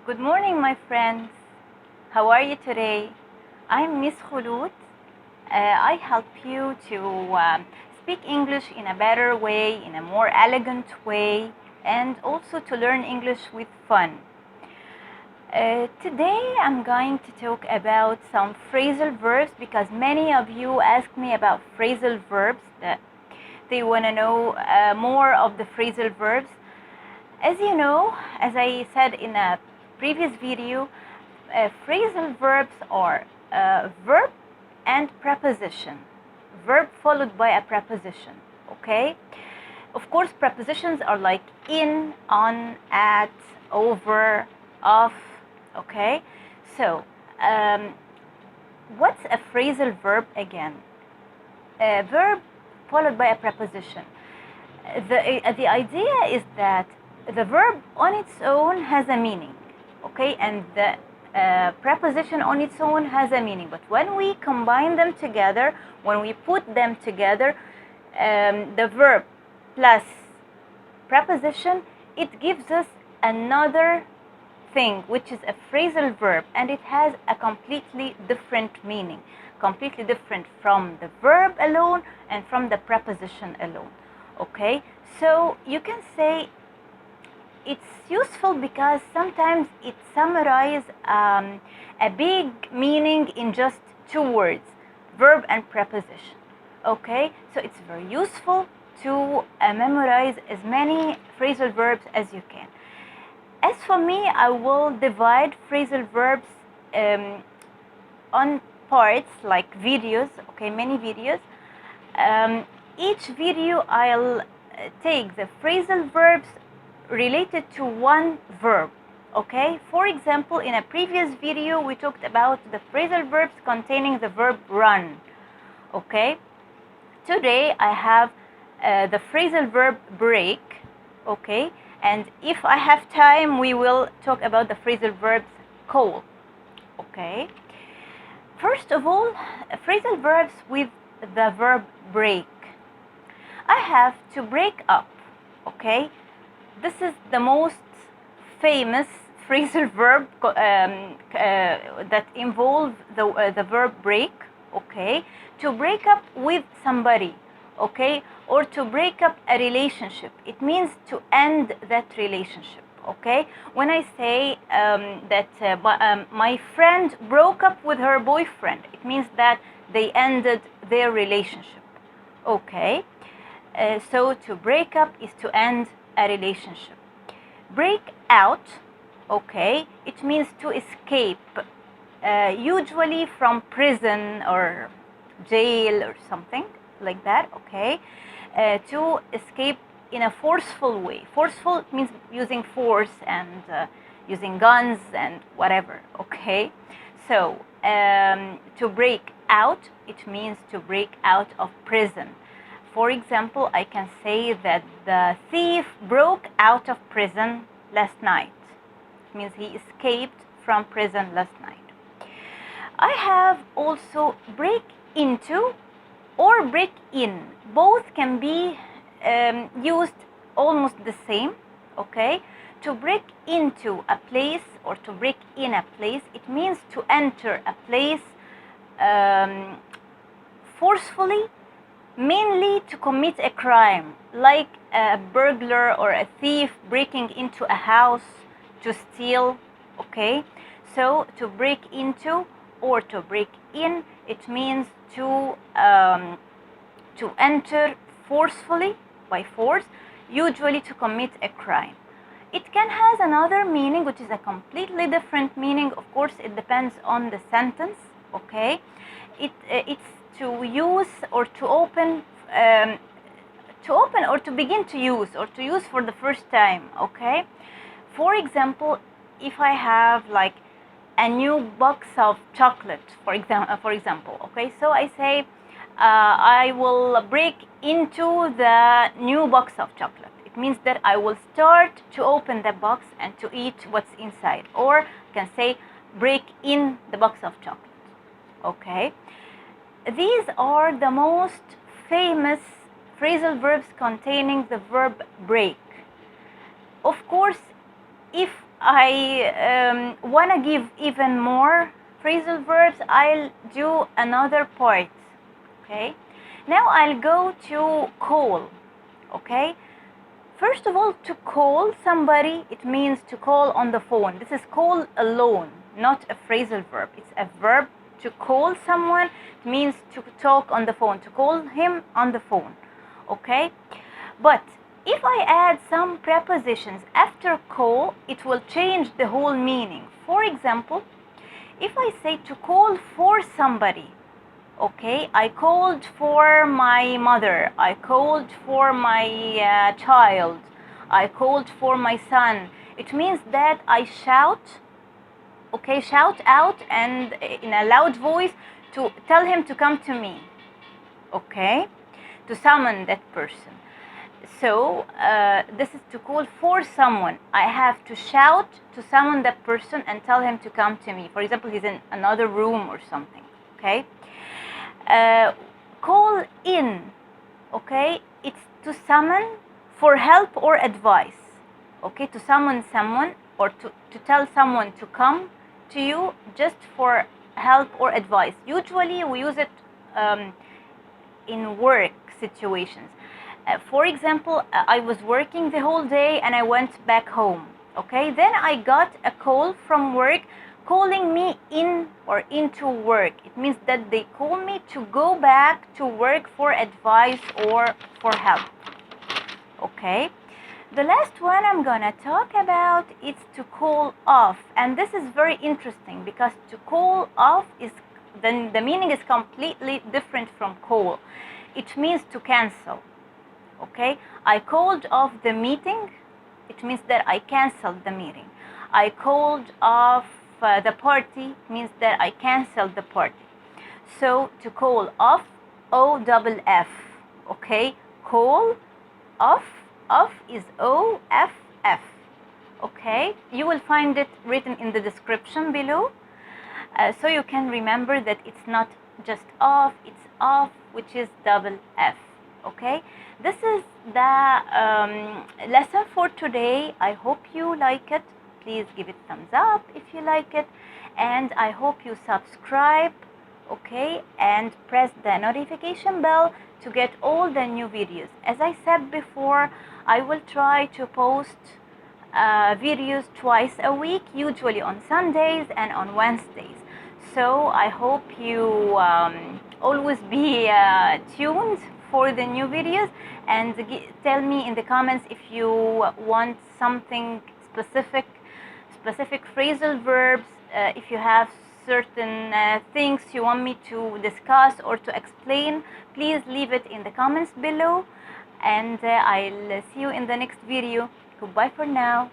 Good morning, my friends. How are you today? I'm Miss Khulud. I help you to speak English in a better way, in a more elegant way, and also to learn English with fun. Today I'm going to talk about some phrasal verbs because many of you ask me about phrasal verbs. They want to know more of the phrasal verbs. As you know, as I said in a previous video, phrasal verbs are verb and preposition. Verb followed by a preposition, okay? Of course, prepositions are like in, on, at, over, off, okay? So, what's a phrasal verb again? A verb followed by a preposition. The idea is that the verb on its own has a meaning, okay, and the preposition on its own has a meaning, but when we combine them together, when we put them together, the verb plus preposition, it gives us another thing, which is a phrasal verb, and it has a completely different meaning, completely different from the verb alone and from the preposition alone. Okay, so you can say it's useful because sometimes it summarizes a big meaning in just two words, verb and preposition. Okay, so it's very useful to memorize as many phrasal verbs as you can. As for me, I will divide phrasal verbs on parts like videos, okay, many videos. Each video I'll take the phrasal verbs related to one verb, okay? For example, in a previous video we talked about the phrasal verbs containing the verb run, okay? Today I have the phrasal verb break, okay? And if I have time, we will talk about the phrasal verbs call, okay? First of all, phrasal verbs with the verb break. I have to break up, okay? This is the most famous phrasal verb that involves the verb break, okay? To break up with somebody, okay? Or to break up a relationship. It means to end that relationship, okay? When I say that my friend broke up with her boyfriend, it means that they ended their relationship, okay? So to break up is to end a relationship. Break out, okay, it means to escape, usually from prison or jail or something like that, okay? To escape in a forceful way. Forceful means using force and using guns and whatever, okay? So to break out, it means to break out of prison. For example, I can say that the thief broke out of prison last night. It means he escaped from prison last night. I have also break into or break in. Both can be used almost the same, okay? To break into a place or to break in a place, it means to enter a place forcefully, mainly to commit a crime, like a burglar or a thief breaking into a house to steal, okay? So to break into or to break in, it means to enter forcefully, by force, usually to commit a crime. It can have another meaning, which is a completely different meaning. Of course, it depends on the sentence, okay? It's to use or to open or to begin to use or to use for the first time, okay? For example, if I have like a new box of chocolate, for example, okay? So I say I will break into the new box of chocolate. It means that I will start to open the box and to eat what's inside, or I can say break in the box of chocolate, okay? These are the most famous phrasal verbs containing the verb break. Of course, if I want to give even more phrasal verbs, I'll do another part. Okay, now I'll go to call. Okay, first of all, to call somebody, it means to call on the phone. This is call alone, not a phrasal verb. It's a verb. To call someone, it means to talk on the phone, to call him on the phone. Okay, but if I add some prepositions after call, it will change the whole meaning. For example, if I say to call for somebody, okay, I called for my mother, I called for my child, I called for my son, it means that I shout, okay, shout out and in a loud voice to tell him to come to me, okay, to summon that person. So this is to call for someone. I have to shout to summon that person and tell him to come to me. For example, he's in another room or something. Okay. Call in. Okay. It's to summon for help or advice. Okay. To summon someone or to tell someone to come to you just for help or advice. Usually we use it in work situations. For example, I was working the whole day and I went back home. Okay, then I got a call from work calling me in or into work. It means that they call me to go back to work for advice or for help. Okay, the last one I'm gonna talk about is to call off, and this is very interesting because to call off is then the meaning is completely different from call. It means to cancel. Okay, I called off the meeting. It means that I canceled the meeting. I called off the party. Means that I canceled the party. So to call off, O-double-F. Okay, call off. Off is O-F-F. Okay, you will find it written in the description below, so you can remember that it's not just off. It's off, which is double F. Okay, this is the lesson for today. I hope you like it. Please give it thumbs up if you like it, and I hope you subscribe, okay, and press the notification bell to get all the new videos. As I said before, I will try to post videos twice a week, usually on Sundays and on Wednesdays. So I hope you always be tuned for the new videos, and tell me in the comments if you want something specific phrasal verbs, if you have certain things you want me to discuss or to explain, please leave it in the comments below, and I'll see you in the next video. Goodbye for now.